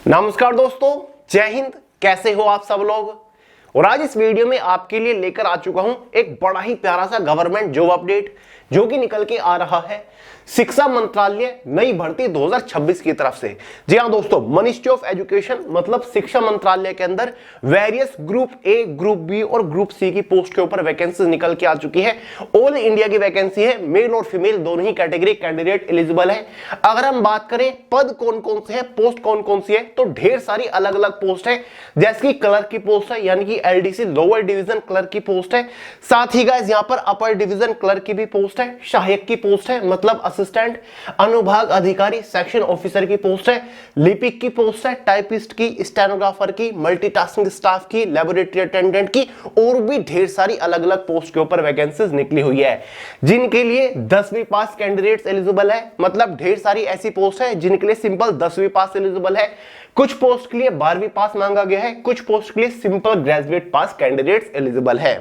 नमस्कार दोस्तों, जय हिंद। कैसे हो आप सब लोग। और आज इस वीडियो में आपके लिए लेकर आ चुका हूं एक बड़ा ही प्यारा सा गवर्नमेंट जॉब अपडेट जो कि निकल के आ रहा है शिक्षा मंत्रालय नई भर्ती 2026 की तरफ से। जी हां दोस्तों, मिनिस्ट्री ऑफ एजुकेशन मतलब शिक्षा मंत्रालय के अंदर various group A, group B और ग्रुप सी की पोस्ट के ऊपर वैकेंसी निकल के आ चुकी है। ऑल इंडिया की वैकेंसी है, मेल और फीमेल दोनों ही कैटेगरी कैंडिडेट एलिजिबल है। अगर हम बात करें पद कौन कौन से है, पोस्ट कौन कौन सी है, तो ढेर सारी अलग अलग पोस्ट है। जैसे कि क्लर्क की पोस्ट है, यानी कि एलडीसी लोअर डिवीजन क्लर्क की पोस्ट है। साथ ही गाइस यहां पर अपर डिवीजन क्लर्क की भी पोस्ट है, सहायक की पोस्ट है मतलब असिस्टेंट, अनुभाग अधिकारी सेक्शन ऑफिसर की पोस्ट है, लिपिक की पोस्ट है, टाइपिस्ट की, स्टेनोग्राफर की, मल्टीटास्किंग स्टाफ की, लेबोरेटरी अटेंडेंट की और भी ढेर सारी अलग अलग पोस्ट के ऊपर वैकेंसीज निकली हुई है, जिनके लिए 10वीं पास कैंडिडेट्स एलिजिबल है। मतलब ढेर सारी ऐसी पोस्ट है जिनके लिए सिंपल 10वीं पास एलिजिबल है। कुछ पोस्ट के लिए 12वीं पास मांगा गया है, कुछ पोस्ट के लिए सिंपल ग्रेजुएट पास कैंडिडेट्स एलिजिबल है।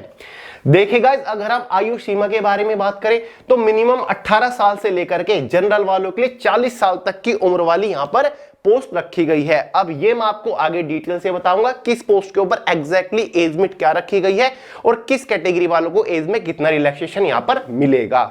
देखिए गाइस, अगर हम आयु सीमा के बारे में बात करें तो मिनिमम 18 साल से लेकर के जनरल वालों के लिए 40 साल तक की उम्र वाली यहां पर पोस्ट रखी गई है। अब ये मैं आपको आगे डिटेल से बताऊंगा किस पोस्ट के ऊपर एग्जैक्टली एज लिमिट क्या रखी गई है और किस कैटेगरी वालों को एज में कितना रिलैक्सेशन यहां पर मिलेगा।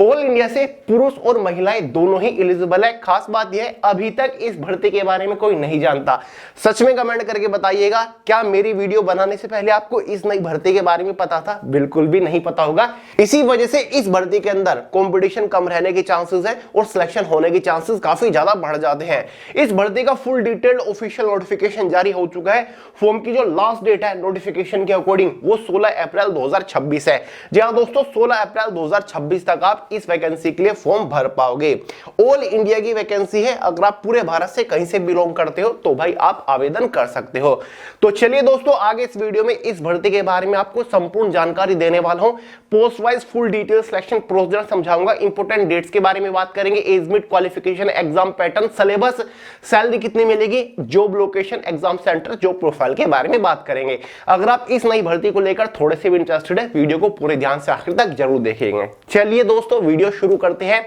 ऑल इंडिया से पुरुष और महिलाएं दोनों ही एलिजिबल है। खास बात यह है, अभी तक इस भर्ती के बारे में कोई नहीं जानता। सच में कमेंट करके बताइएगा, क्या मेरी वीडियो बनाने से पहले आपको इस नई भर्ती के बारे में पता था? बिल्कुल भी नहीं पता होगा। इसी वजह से इस भर्ती के अंदर कंपटीशन कम रहने के चांसेस है और सिलेक्शन होने के चांसेस काफी ज्यादा बढ़ जाते हैं। इस भर्ती का फुल डिटेल्ड ऑफिशियल नोटिफिकेशन जारी हो चुका है। फॉर्म की जो लास्ट डेट है नोटिफिकेशन के अकॉर्डिंग वो 16 अप्रैल 2026 है। जी हाँ दोस्तों, 16 अप्रैल 2026 तक आप इस वैकेंसी के लिए फॉर्म भर पाओगे। ऑल इंडिया की वैकेंसी है। अगर आप पूरे भारत से कहीं से बिलोंग करते हो तो भाई आप आवेदन कर सकते हो। तो चलिए दोस्तों, आगे इस वीडियो में इस भर्ती के बारे में आपको संपूर्ण जानकारी देने वाला हूं। Post wise full detail selection procedure समझाऊंगा, इंपोर्टेंट डेट्स के बारे में बात करेंगे, age limit, qualification, exam pattern, syllabus, salary कितनी मिलेगी, job location, exam centre, job profile के बारे में बात करेंगे। अगर आप इस नई भर्ती को लेकर थोड़े से भी इंटरेस्टेड है, वीडियो को पूरे ध्यान से आखिर तक जरूर देखेंगे। चलिए दोस्तों, वीडियो शुरू करते हैं।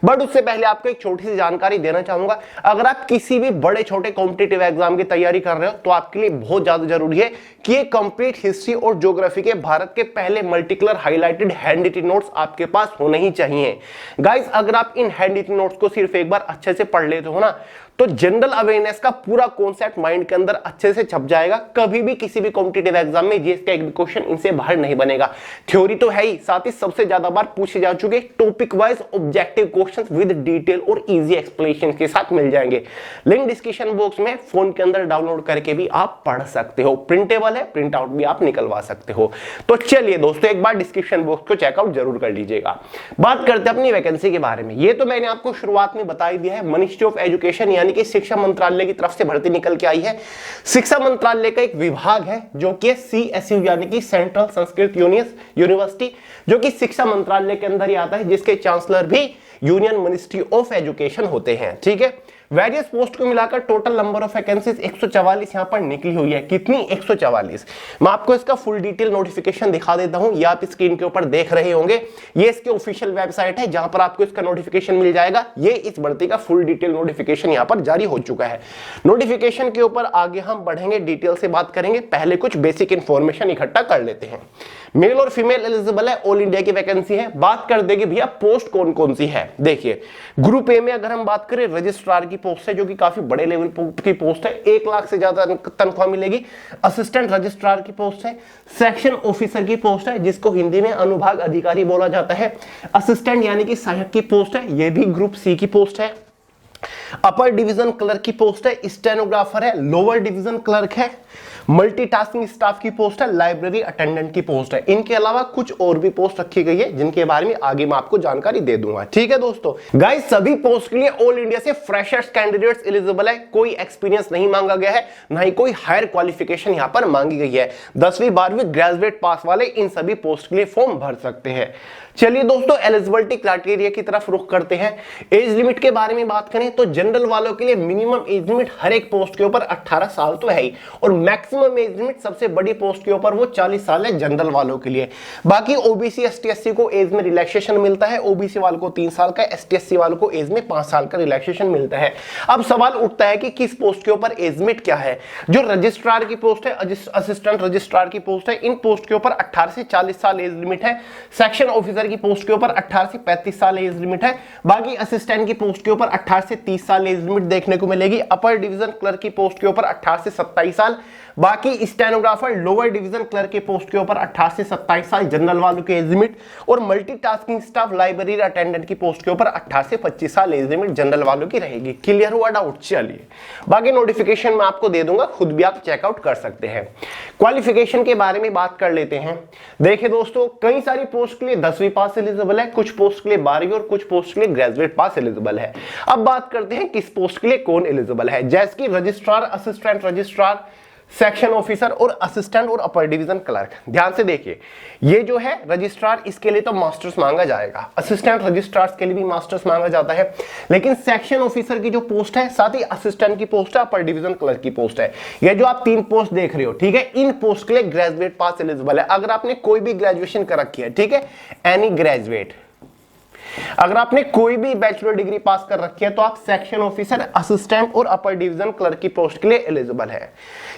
बट उससे पहले आपको एक छोटी सी जानकारी देना चाहूंगा। अगर आप किसी भी बड़े छोटे कॉम्पिटिटिव एग्जाम की तैयारी कर रहे हो तो आपके लिए बहुत ज्यादा जरूरी है कि ये कंप्लीट हिस्ट्री और ज्योग्राफी के भारत के पहले multicolour highlighted handwritten notes आपके पास होने ही चाहिए। गाइस, अगर आप इन हैंड रिटन नोट्स को सिर्फ एक बार अच्छे से पढ़ लेते हो ना, तो जनरल अवेयरनेस का पूरा कॉन्सेप्ट माइंड के अंदर अच्छे से छप जाएगा। कभी भी किसी भी कॉम्पिटिटिव एग्जाम में जीएस का एक भी क्वेश्चन इनसे बाहर नहीं बनेगा। थ्योरी तो है ही, साथ ही सबसे ज्यादा बार पूछे जा चुके topic wise objective questions with detail और इजी एक्सप्लेनेशन के साथ मिल जाएंगे। लिंक डिस्क्रिप्शन बॉक्स में फोन के अंदर डाउनलोड करके भी आप पढ़ सकते हो। प्रिंटेबल है, प्रिंट आउट भी आप निकलवा सकते हो। तो चलिए दोस्तों, एक बार डिस्क्रिप्शन बॉक्स को चेकआउट जरूर कर लीजिएगा। बात करते हैं अपनी वैकेंसी के बारे में। ये तो मैंने आपको शुरुआत में बता ही दिया है, मिनिस्ट्री ऑफ एजुकेशन यानी कि शिक्षा मंत्रालय की तरफ से भर्ती निकल के आई है। शिक्षा मंत्रालय का एक विभाग है जो कि सीएसयू यानी कि सेंट्रल संस्कृत यूनिवर्सिटी, जो कि शिक्षा मंत्रालय के अंदर ही आता है, जिसके चांसलर भी यूनियन मिनिस्ट्री ऑफ एजुकेशन होते हैं। ठीक है, वेरियस पोस्ट को मिलाकर टोटल नंबर ऑफ वैकेंसीज 144 यहां पर निकली हुई है। कितनी? 144। मैं आपको इसका फुल डिटेल नोटिफिकेशन दिखा देता हूं, ये आप स्क्रीन के ऊपर देख रहे होंगे। ये इसके ऑफिशियल वेबसाइट है जहां पर आपको इसका नोटिफिकेशन मिल जाएगा। ये इस भर्ती का फुल डिटेल नोटिफिकेशन यहां पर जारी हो चुका है। नोटिफिकेशन के ऊपर आगे हम बढ़ेंगे, डिटेल से बात करेंगे। पहले कुछ बेसिक इंफॉर्मेशन इकट्ठा कर लेते हैं। मेल और फीमेल एलिजिबल है, ऑल इंडिया की वैकेंसी है। बात कर देंगे भैया पोस्ट कौन कौन सी है। देखिए, ग्रुप ए में अगर हम बात करें रजिस्ट्रार की पोस्ट है, जो कि काफी बड़े लेवल की पोस्ट है, 1 लाख से ज्यादा तनख्वाह मिलेगी। असिस्टेंट रजिस्ट्रार की पोस्ट है। सेक्शन ऑफिसर की पोस्ट है, जिसको हिंदी में अनुभाग अधिकारी बोला जाता है। असिस्टेंट यानी कि सहायक की पोस्ट है, यह भी ग्रुप सी की पोस्ट है। अपर डिवीजन क्लर्क की पोस्ट है, स्टेनोग्राफर है, लोअर डिवीजन क्लर्क है, मल्टीटास्किंग स्टाफ की पोस्ट है, लाइब्रेरी अटेंडेंट की पोस्ट है। इनके अलावा कुछ और भी पोस्ट रखी गई है जिनके बारे में आगे मैं आपको जानकारी दे दूंगा। ठीक है दोस्तों, गाइस सभी पोस्ट के लिए ऑल इंडिया से फ्रेशर्स कैंडिडेट्स एलिजिबल है। कोई एक्सपीरियंस नहीं मांगा गया है, ना ही कोई हायर क्वालिफिकेशन यहां पर मांगी गई है। 10वीं 12वीं ग्रेजुएट पास वाले इन सभी पोस्ट के लिए फॉर्म भर सकते हैं। चलिए दोस्तों, एलिजिबिलिटी क्राइटेरिया की तरफ रुख करते हैं। एज लिमिट के बारे में बात करें तो जनरल वालों के लिए मिनिमम एज लिमिट हर एक पोस्ट के ऊपर 18 साल तो है ही, और मैक्सिमम एज लिमिट सबसे बड़ी पोस्ट के ऊपर वो 40 साल है जनरल वालों के लिए। बाकी ओबीसी एसटी एससी को एज में रिलैक्सेशन मिलता है, ओबीसी वालों को 3 साल का, एसटी एससी वालों को एज में 5 साल का रिलैक्सेशन मिलता है। अब सवाल उठता है कि किस पोस्ट के ऊपर एज लिमिट क्या है। जो रजिस्ट्रार की पोस्ट है, असिस्टेंट रजिस्ट्रार की पोस्ट है, इन पोस्ट के ऊपर 18 से 40 साल एज लिमिट है। सेक्शन ऑफिसर की पोस्ट के ऊपर 18 से 35 साल एज लिमिट है। बाकी असिस्टेंट की पोस्ट के ऊपर 18 से 30 साल एज लिमिट देखने को मिलेगी। अपर डिवीजन क्लर्क की पोस्ट के ऊपर 18 से 27 साल। बाकी स्टेनोग्राफर लोअर डिवीजन क्लर्क के पोस्ट के ऊपर 18 से 27 साल जनरल वालों की एज लिमिट, और मल्टीटास्किंग स्टाफ लाइब्रेरी अटेंडेंट की पोस्ट के ऊपर 18 से 25 साल एज लिमिट जनरल वालों की रहेगी। क्लियर हुआ डाउट? चलिए बाकी नोटिफिकेशन मैं आपको दे दूंगा, खुद भी आप चेकआउट कर सकते हैं। क्वालिफिकेशन के बारे में बात कर लेते हैं। देखिए दोस्तों, कई सारी पोस्ट के लिए 10वीं पास एलिजिबल है, कुछ पोस्ट के लिए 12वीं और कुछ पोस्ट के लिए ग्रेजुएट पास एलिजिबल है। अब बात करते हैं किस पोस्ट के लिए कौन एलिजिबल है। जैसे कि registrar, assistant registrar, section officer और असिस्टेंट और अपर डिवीजन क्लर्क। ध्यान से देखिए, ये जो है रजिस्ट्रार, इसके लिए तो मास्टर्स मांगा जाएगा, असिस्टेंट रजिस्ट्रार्स के लिए भी मास्टर्स मांगा जाता है, लेकिन सेक्शन ऑफिसर की जो पोस्ट है, साथ ही असिस्टेंट की पोस्ट है, अपर डिवीजन क्लर्क की पोस्ट है, ये जो आप 3 पोस्ट देख रहे हो, ठीक है, इन पोस्ट के लिए ग्रेजुएट पास एलिजिबल है। अगर आपने कोई भी ग्रेजुएशन कर रखी है, ठीक है, एनी ग्रेजुएट, अगर आपने कोई भी बैचलर डिग्री पास कर रखी है तो आप सेक्शन ऑफिसर, असिस्टेंट और अपर डिवीजन क्लर्क की पोस्ट के लिए एलिजिबल है।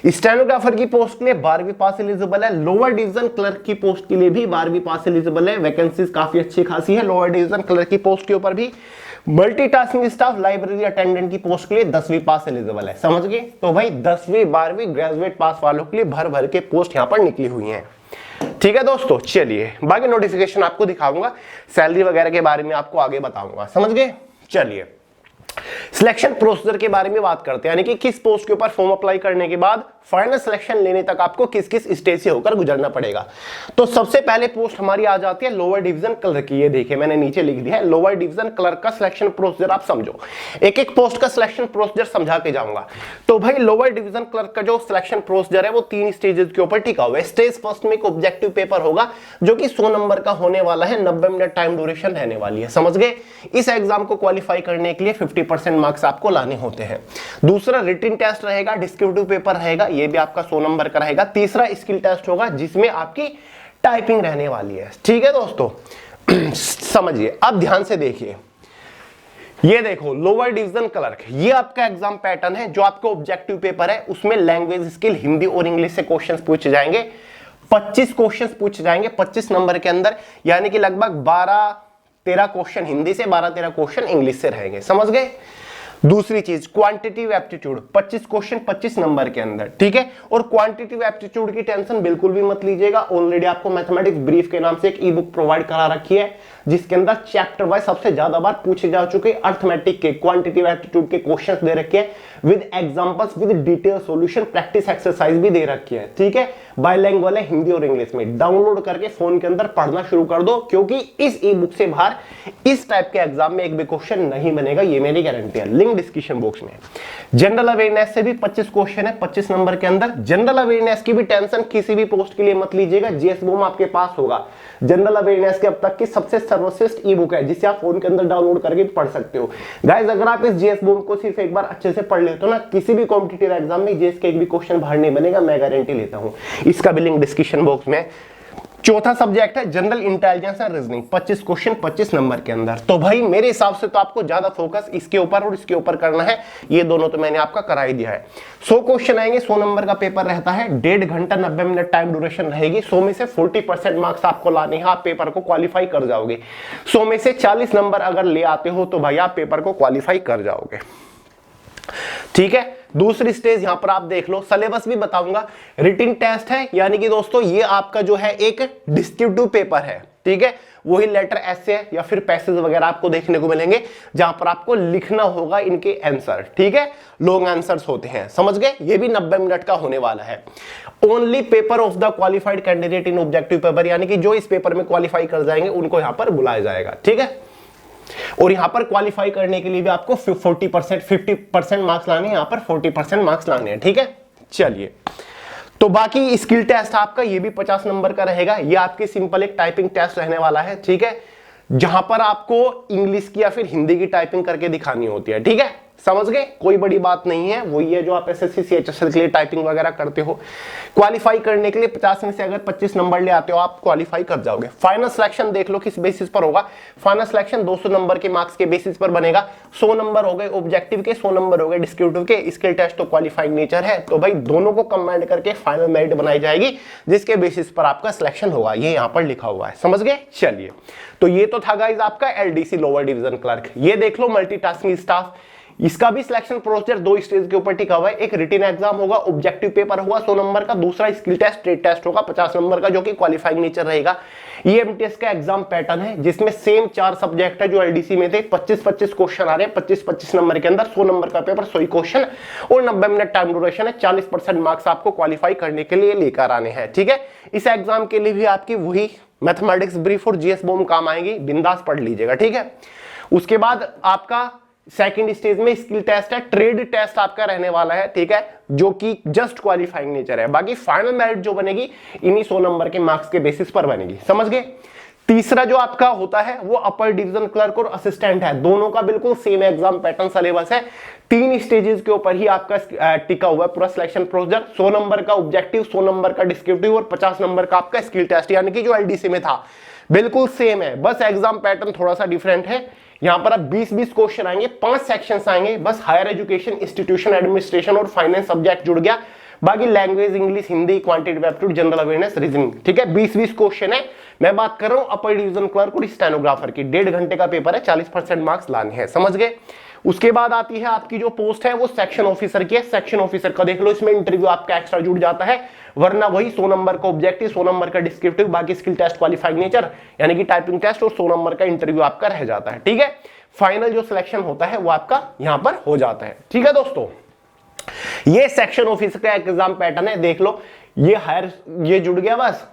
स्टेनोग्राफर की पोस्ट के लिए 12वीं पास एलिजिबल है। लोअर डिवीजन क्लर्क की पोस्ट के लिए भी 12वीं पास एलिजिबल है। वैकेंसीज काफी अच्छी खासी है लोअर डिवीजन क्लर्क की पोस्ट के ऊपर भी। मल्टीटास्किंग स्टाफ लाइब्रेरी अटेंडेंट की पोस्ट के लिए 10वीं पास एलिजिबल है। समझ गए? तो भाई 10वीं 12वीं ग्रेजुएट पास वालों के लिए भर भर के पोस्ट यहां पर निकली हुई हैं। ठीक है दोस्तों, चलिए बाकी नोटिफिकेशन आपको दिखाऊंगा, सैलरी वगैरह के बारे में आपको आगे बताऊंगा। समझ गए? चलिए सिलेक्शन प्रोसीजर के बारे में बात करते हैं, यानी कि किस पोस्ट के ऊपर फॉर्म अप्लाई करने के बाद फाइनल सिलेक्शन लेने तक आपको किस किस स्टेज से होकर गुजरना पड़ेगा। तो सबसे पहले पोस्ट हमारी आ जाती है लोअर डिवीजन क्लर्क की। ये देखिए मैंने नीचे लिख दिया है लोअर डिवीजन क्लर्क का सिलेक्शन प्रोसीजर। आप समझो, एक एक पोस्ट का सिलेक्शन प्रोसीजर समझा के जाऊंगा। तो भाई लोअर डिवीजन क्लर्क का जो सिलेक्शन प्रोसीजर है वो 3 स्टेजेस के ऊपर टिका हुआ है। स्टेज फर्स्ट में एक ऑब्जेक्टिव पेपर होगा जो कि 100 नंबर का होने वाला है, 90 मिनट टाइम ड्यूरेशन रहने वाली है। समझ गए? इस एग्जाम को क्वालिफाई करने के लिए 50% मार्क्स आपको लाने होते हैं। दूसरा रिटन टेस्ट रहेगा, डिस्क्रिप्टिव पेपर रहेगा, ये भी आपका 100 नंबर का रहेगा। तीसरा स्किल टेस्ट होगा जिसमें आपकी टाइपिंग रहने वाली है। ठीक है दोस्तों, समझिए। अब ध्यान से देखिए, ये देखो लोअर डिवीजन क्लर्क, ये आपका एग्जाम पैटर्न है। जो आपका ऑब्जेक्टिव पेपर है उसमें लैंग्वेज स्किल हिंदी और इंग्लिश से क्वेश्चंस पूछे जाएंगे। 25 क्वेश्चंस पूछे जाएंगे 25 नंबर के अंदर, यानी कि लगभग 12-13 क्वेश्चन हिंदी से, 12-13 क्वेश्चन इंग्लिश से रहेंगे। समझ गए? दूसरी चीज क्वांटिटिव एप्टीट्यूड, 25 क्वेश्चन 25 नंबर के अंदर। ठीक है, और क्वांटिटिव एप्टीट्यूड की टेंशन बिल्कुल भी मत लीजिएगा। ऑलरेडी आपको मैथमेटिक्स ब्रीफ के नाम से एक ई बुक प्रोवाइड करा रखी है जिसके अंदर चैप्टर वाइज सबसे ज्यादा बार पूछे जा चुके अर्थमेटिक के क्वांटिटिव एप्टीट्यूड के क्वेश्चंस दे रखे हैं with examples, with detail solution, practice exercise भी दे रखी है। ठीक है, बाइलिंगुअल है हिंदी और इंग्लिश में। डाउनलोड करके फोन के अंदर पढ़ना शुरू कर दो, क्योंकि इस ई बुक से बाहर इस टाइप के एग्जाम में एक भी क्वेश्चन नहीं बनेगा, ये मेरी गारंटी है। लिंक डिस्क्रिप्शन बॉक्स में। जनरल अवेयरनेस से भी 25 क्वेश्चन है 25 नंबर के अंदर। जनरल अवेयरनेस की भी टेंशन किसी भी पोस्ट के लिए मत लीजिएगा, जीएस बूम आपके पास होगा। जनरल अवेयरनेस के अब तक की सबसे सर्वश्रेष्ठ ई बुक है जिसे आप फोन के अंदर डाउनलोड करके पढ़ सकते हो। गाइस, अगर आप इस जीएस बूम को सिर्फ एक बार अच्छे से पढ़ लेते हो ना, किसी भी कॉम्पिटिटिव एग्जाम में जीएस के एक भी क्वेश्चन बाहर नहीं बनेगा, मैं गारंटी लेता हूं। इसका भी लिंक डिस्क्रिप्शन बॉक्स में। चौथा सब्जेक्ट है general intelligence and reasoning, 25 question 25 number के अंदर। तो भाई मेरे हिसाब से तो आपको ज्यादा फोकस इसके ऊपर और इसके ऊपर करना है, ये दोनों तो मैंने आपका करा ही दिया है। 100 क्वेश्चन आएंगे, 100 नंबर का पेपर रहता है, 1.5 घंटा 90 मिनट टाइम ड्यूरेशन रहेगी। 100 में से 40% मार्क्स आपको लाने हैं, आप पेपर को क्वालिफाई कर जाओगे। 100 में से 40 नंबर अगर ले आते हो तो भाई आप पेपर को क्वालिफाई कर जाओगे। ठीक है, दूसरी स्टेज यहां पर आप देख लो, सिलेबस भी बताऊंगा। रिटन टेस्ट है, यानी कि दोस्तों ये आपका जो है एक डिस्क्रिप्टिव पेपर है। ठीक है, वही लेटर ऐसे या फिर पैसेज वगैरह आपको देखने को मिलेंगे जहां पर आपको लिखना होगा इनके आंसर। ठीक है, लॉन्ग आंसर्स होते हैं। समझ गए? ये भी 90 मिनट का होने वाला है। Only paper of the qualified candidate in objective paper, यानी कि जो इस पेपर में क्वालिफाई कर जाएंगे उनको यहां पर बुलाया जाएगा। ठीक है, और यहां पर क्वालिफाई करने के लिए भी आपको 50% मार्क्स लाने हैं, यहां पर 40% मार्क्स लाने हैं। ठीक है, चलिए। तो बाकी स्किल टेस्ट आपका ये भी 50 नंबर का रहेगा। ये आपकी सिंपल एक टाइपिंग टेस्ट रहने वाला है। ठीक है, जहां पर आपको इंग्लिश की या फिर हिंदी की टाइपिंग करके दिखानी होती है। ठीक है, समझ गए, कोई बड़ी बात नहीं है, वही है जो आप एसएससी सीएचएसएल के लिए टाइपिंग वगैरह करते हो। क्वालिफाई करने के लिए 50 में से अगर 25 नंबर ले आते हो आप क्वालिफाई कर जाओगे। फाइनल सिलेक्शन देख लो किस बेसिस पर होगा। फाइनल सिलेक्शन 200 नंबर के मार्क्स के बेसिस पर बनेगा। 100 नंबर हो गए ऑब्जेक्टिव के, 100 नंबर हो गए डिस्क्रिप्टिव के। स्किल टेस्ट तो क्वालिफाइंग नेचर है, तो भाई दोनों को कंबाइंड करके फाइनल मेरिट बनाई जाएगी, जिसके बेसिस पर आपका सिलेक्शन होगा। ये यहां पर लिखा हुआ है, समझ गए। चलिए, तो ये तो था गाइस आपका एलडीसी लोअर डिवीजन क्लर्क। ये देख लो मल्टीटास्किंग स्टाफ, इसका भी सिलेक्शन प्रोसीजर 2 स्टेज के ऊपर टिका हुआ है। एक रिटन एग्जाम होगा, ऑब्जेक्टिव पेपर होगा 100 नंबर का, दूसरा स्किल टेस्ट स्टेट टेस्ट होगा 50 नंबर का, जो कि क्वालिफाइंग नेचर रहेगा। ये एमटीएस का एग्जाम पैटर्न है, जिसमें सेम 4 सब्जेक्ट है जो एलडीसी में थे। 25-25 क्वेश्चन आ रहे हैं, 25-25 नंबर के अंदर, 100 नंबर का पेपर, 100 क्वेश्चन और 90 मिनट टाइम ड्यूरेशन है। 40% मार्क्स आपको क्वालिफाई करने के लिए लेकर आने हैं, ठीक है। इस एग्जाम के लिए भी आपकी वही मैथमेटिक्स ब्रीफ और जीएस बॉम्ब काम आएंगी, बिंदास पढ़ लीजिएगा, ठीक है। उसके बाद आपका सेकंड स्टेज में स्किल टेस्ट है, ट्रेड टेस्ट आपका रहने वाला है, ठीक है, जो कि जस्ट क्वालिफाइंग नेचर है। बाकी फाइनल मेरिट जो बनेगी इन्हीं 100 नंबर के मार्क्स के बेसिस पर बनेगी, समझ गए। तीसरा जो आपका होता है वो अपर डिवीजन क्लर्क और असिस्टेंट है। दोनों का बिल्कुल सेम एग्जाम पैटर्न सिलेबस है। 3 स्टेजेस के ऊपर ही आपका टिका हुआ है पूरा सिलेक्शन प्रोसीजर। 100 नंबर का ऑब्जेक्टिव, 100 नंबर का डिस्क्रिप्टिव और 50 नंबर का आपका स्किल टेस्ट, यानी कि जो एलडीसी में था बिल्कुल सेम है, बस एग्जाम पैटर्न थोड़ा सा डिफरेंट है। यहां पर अब 20-20 क्वेश्चन आएंगे, 5 सेक्शंस आएंगे, बस हायर एजुकेशन, इंस्टीट्यूशन एडमिनिस्ट्रेशन और फाइनेंस सब्जेक्ट जुड़ गया। बाकी language English, Hindi, quantitative aptitude, general awareness, reasoning, ठीक है। 20-20 क्वेश्चन है। मैं बात कर रहा हूं अपर डिवीजन क्लर्क और स्टेनोग्राफर की। 1.5 घंटे का पेपर है, 40% मार्क्स लाने हैं, समझ गए। उसके बाद आती है आपकी जो पोस्ट है वो सेक्शन ऑफिसर की है। सेक्शन ऑफिसर का देख लो, इसमें इंटरव्यू आपका एक्स्ट्रा जुड़ जाता है, वरना वही 100 नंबर का ऑब्जेक्टिव, 100 नंबर का डिस्क्रिप्टिव, बाकी स्किल टेस्ट क्वालिफाइंग नेचर यानी कि टाइपिंग टेस्ट और 100 नंबर का इंटरव्यू आपका रह जाता है, ठीक है। फाइनल जो सिलेक्शन होता है वो आपका यहां पर हो जाता है, ठीक है दोस्तों। ये सेक्शन ऑफिसर का एग्जाम पैटर्न है, देख लो। ये जुड़ गया बस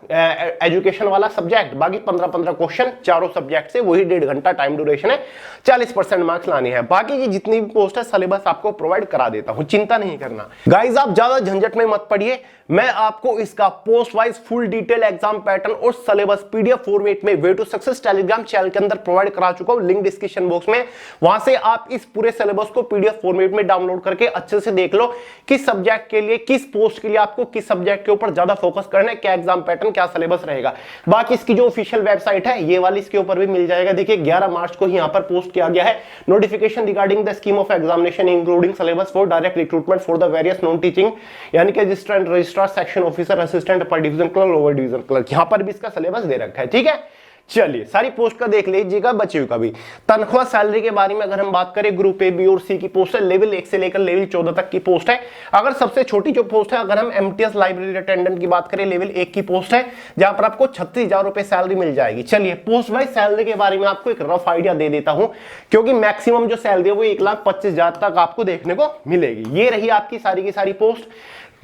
एजुकेशन वाला सब्जेक्ट, बाकी 15-15 क्वेश्चन चारों सब्जेक्ट से, वही 1.5 घंटा टाइम ड्यूरेशन है, 40% मार्क्स लाने हैं। बाकी की जितनी भी पोस्ट है सिलेबस आपको प्रोवाइड करा देता हूं, चिंता नहीं करना गाइस। आप ज्यादा झंझट में मत पड़िए, मैं आपको इसका post wise full detail exam pattern और सिलेबस पीडीएफ फॉर्मेट में way to success Telegram channel के अंदर प्रोवाइड करा चुका हूं, लिंक डिस्क्रिप्शन बॉक्स में। वहां से आप इस पूरे सिलेबस को पीडीएफ फॉर्मेट में डाउनलोड करके अच्छे से देख लो, किस सब्जेक्ट के लिए, किस पोस्ट के लिए आपको किस सब्जेक्ट के ऊपर ज्यादा फोकस करना है, क्या एग्जाम पैटर्न, क्या सिलेबस रहेगा। बाकी इसकी जो ऑफिशियल वेबसाइट है ये वाली, इसके ऊपर भी मिल जाएगा। देखिए 11 मार्च को यहां पर पोस्ट किया गया है notification regarding the scheme of examination including syllabus for direct recruitment for the various non teaching, यानी कि assistant, registrar, section officer, assistant, upper division clerk, lower division clerk, यहां पर भी इसका सिलेबस दे रखा है, ठीक है। चलिए सारी पोस्ट का देख लीजिएगा, बची हुई का भी। तनख्वाह सैलरी के बारे में अगर हम बात करें, ग्रुप ए, बी और सी की पोस्ट है, लेवल 1 से लेकर लेवल 14 तक की पोस्ट है। अगर सबसे छोटी जो पोस्ट है, अगर हम एमटीएस लाइब्रेरी अटेंडेंट की बात करें, लेवल 1 की पोस्ट है, जहां पर आपको 36,000 रुपए सैलरी मिल जाएगी। चलिए पोस्ट वाइज सैलरी के बारे में आपको एक रफ आइडिया दे देता हूं, क्योंकि मैक्सिमम जो सैलरी है वो 1,25,000 तक आपको देखने को मिलेगी। ये रही आपकी सारी की सारी पोस्ट।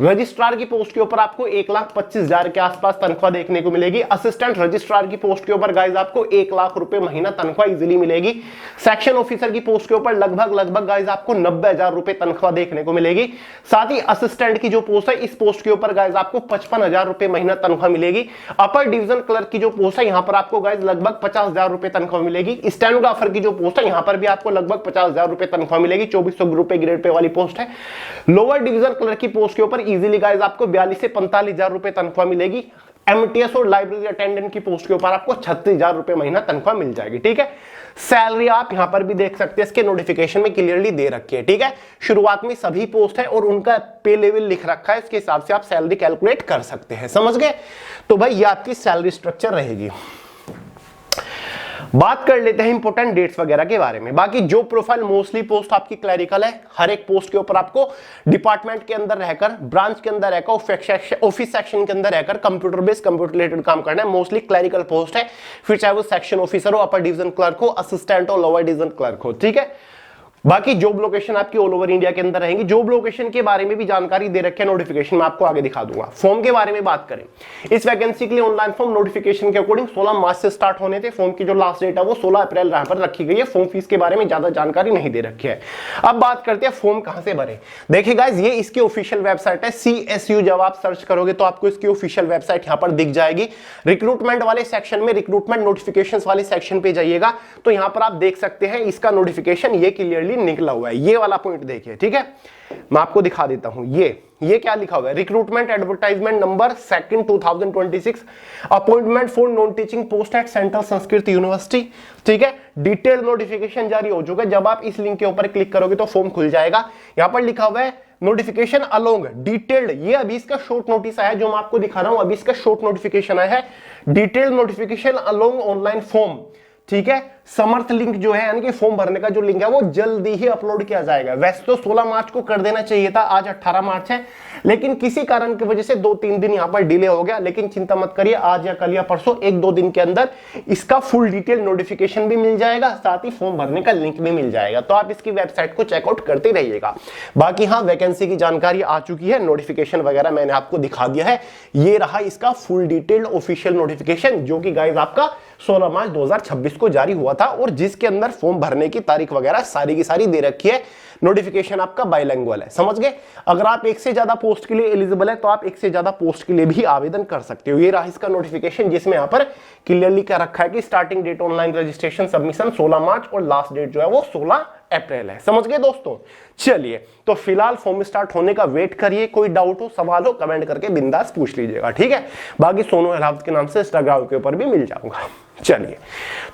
रजिस्ट्रार की पोस्ट के ऊपर आपको 1,25,000 के आसपास तनख्वाह देखने को मिलेगी। असिस्टेंट रजिस्ट्रार की पोस्ट के ऊपर गाइस आपको 1 लाख रुपए महीना तनख्वाह इजीली मिलेगी। सेक्शन ऑफिसर की पोस्ट के ऊपर लगभग गाइस आपको 90,000 रुपए तनख्वाह देखने को मिलेगी। साथ ही असिस्टेंट की जो पोस्ट है, इस पोस्ट के ऊपर गाइस आपको 55,000 रुपए महीना तनख्वाह मिलेगी। अपर डिवीजन क्लर्क की जो पोस्ट है, यहां पर आपको गाइस लगभग 50,000 रुपए तनख्वाह मिलेगी। स्टेनोग्राफर की जो पोस्ट है, यहां पर भी आपको लगभग 50,000 रुपए तनख्वाह मिलेगी। 2400 रुपए ग्रेड पे वाली पोस्ट है। लोअर डिवीजन क्लर्क की पोस्ट के ऊपर इजीली गाइस आपको 42 से 45,000 रुपए तनख्वाह मिलेगी। एमटीएस और लाइब्रेरी अटेंडेंट की पोस्ट के ऊपर आपको 36,000 रुपए महीना तनख्वाह मिल जाएगी, ठीक है। सैलरी आप यहां पर भी देख सकते हैं, इसके नोटिफिकेशन में क्लियरली दे रखी है, ठीक है। शुरुआत में सभी पोस्ट है और उनका पे लेवल लिख रखा है, इसके हिसाब से आप सैलरी कैलकुलेट कर सकते हैं, समझ गए। तो भाई ये आपकी सैलरी स्ट्रक्चर रहेगी। बात कर लेते हैं इंपोर्टेंट डेट्स वगैरह के बारे में। बाकी जो प्रोफाइल, मोस्टली पोस्ट आपकी क्लरिकल है। हर एक पोस्ट के ऊपर आपको डिपार्टमेंट के अंदर रहकर, ब्रांच के अंदर रहकर, ऑफिस सेक्शन के अंदर रहकर कंप्यूटर बेस्ड, कंप्यूटर रिलेटेड काम करना है। मोस्टली क्लरिकल पोस्ट है, फिर चाहे वो सेक्शन ऑफिसर हो, अपर डिवीजन क्लर्क हो, असिस्टेंट हो, लोअर डिवीजन क्लर्क हो, ठीक है। बाकी जॉब लोकेशन आपकी ऑल ओवर इंडिया के अंदर रहेंगी। जॉब लोकेशन के बारे में भी जानकारी दे रखी है, नोटिफिकेशन में आपको आगे दिखा दूंगा। फॉर्म के बारे में बात करें, इस वैकेंसी के लिए ऑनलाइन फॉर्म नोटिफिकेशन के अकॉर्डिंग 16 मार्च से स्टार्ट होने थे। फॉर्म की जो लास्ट डेट है वो 16 अप्रैल यहां पर रखी गई है। फॉर्म फीस के बारे में ज्यादा जानकारी नहीं दे रखी है। अब बात करते हैं फॉर्म कहां से भरे। देखिए गाइस, ये इसकी ऑफिशियल वेबसाइट है CSU। जब आप सर्च करोगे तो आपको इसकी ऑफिशियल वेबसाइट यहां पर दिख जाएगी। रिक्रूटमेंट वाले सेक्शन में, रिक्रूटमेंट नोटिफिकेशंस वाले सेक्शन पे जाइएगा तो यहां पर आप देख सकते हैं इसका नोटिफिकेशन ये क्लियरली निकला हुआ है। ये वाला पॉइंट देखिए, ठीक है, मैं आपको दिखा देता हूं। ये क्या लिखा हुआ है, recruitment advertisement number 2 2026, appointment for non teaching post at central Sanskrit university, ठीक है। डिटेल नोटिफिकेशन जारी हो चुका है। जब आप इस लिंक के ऊपर क्लिक करोगे तो फॉर्म खुल जाएगा। यहां पर लिखा हुआ है नोटिफिकेशन अलोंग डिटेल्ड, ये अभी इसका शॉर्ट नोटिस आया जो मैं आपको दिखा रहा हूं, अभी इसका शॉर्ट नोटिफिकेशन आया है। Detailed notification along online form, ठीक है। समर्थ लिंक जो है यानी कि फॉर्म भरने का जो लिंक है वो जल्दी ही अपलोड किया जाएगा। वैसे तो 16 मार्च को कर देना चाहिए था, आज 18 मार्च है, लेकिन किसी कारण की वजह से 2-3 दिन यहां पर डिले हो गया। लेकिन चिंता मत करिए, आज या कल या परसों 1-2 दिन के अंदर इसका फुल डिटेल नोटिफिकेशन भी मिल जाएगा, साथ ही फॉर्म भरने का लिंक भी मिल जाएगा। तो आप इसकी वेबसाइट को चेकआउट करते रहिएगा। बाकी हाँ, वैकेंसी की जानकारी आ चुकी है, नोटिफिकेशन वगैरह मैंने आपको दिखा दिया है। ये रहा इसका फुल डिटेल्ड ऑफिशियल नोटिफिकेशन जो कि गाइस आपका 16 मार्च 2026 को जारी हुआ था, और जिसके अंदर फॉर्म भरने की तारीख वगैरह सारी की सारी दे रखी है। नोटिफिकेशन आपका बाइलिंगुअल है, समझ गए। अगर आप एक से ज्यादा पोस्ट के लिए एलिजिबल है तो आप एक से ज्यादा पोस्ट के लिए भी आवेदन कर सकते हो। ये रहा इसका नोटिफिकेशन जिसमें यहां पर क्लियरली क्या रखा है कि starting date online registration submission 16 March और लास्ट डेट जो है वो 16 अप्रैल है, समझ गए दोस्तों। चलिए, तो फिलहाल फॉर्म स्टार्ट होने का वेट करिए। कोई डाउट हो, सवाल हो, कमेंट करके बिंदास पूछ लीजिएगा, ठीक है। बाकी सोनू अहलावत के नाम से इंस्टाग्राम के ऊपर भी मिल जाऊंगा। चलिए,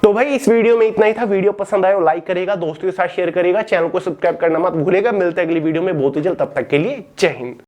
तो भाई इस वीडियो में इतना ही था। वीडियो पसंद आए तो लाइक करेगा, दोस्तों के साथ शेयर करेगा, चैनल को सब्सक्राइब करना मत भूलेगा। मिलते हैं अगली वीडियो में बहुत ही जल्द, तब तक के लिए जय हिंद।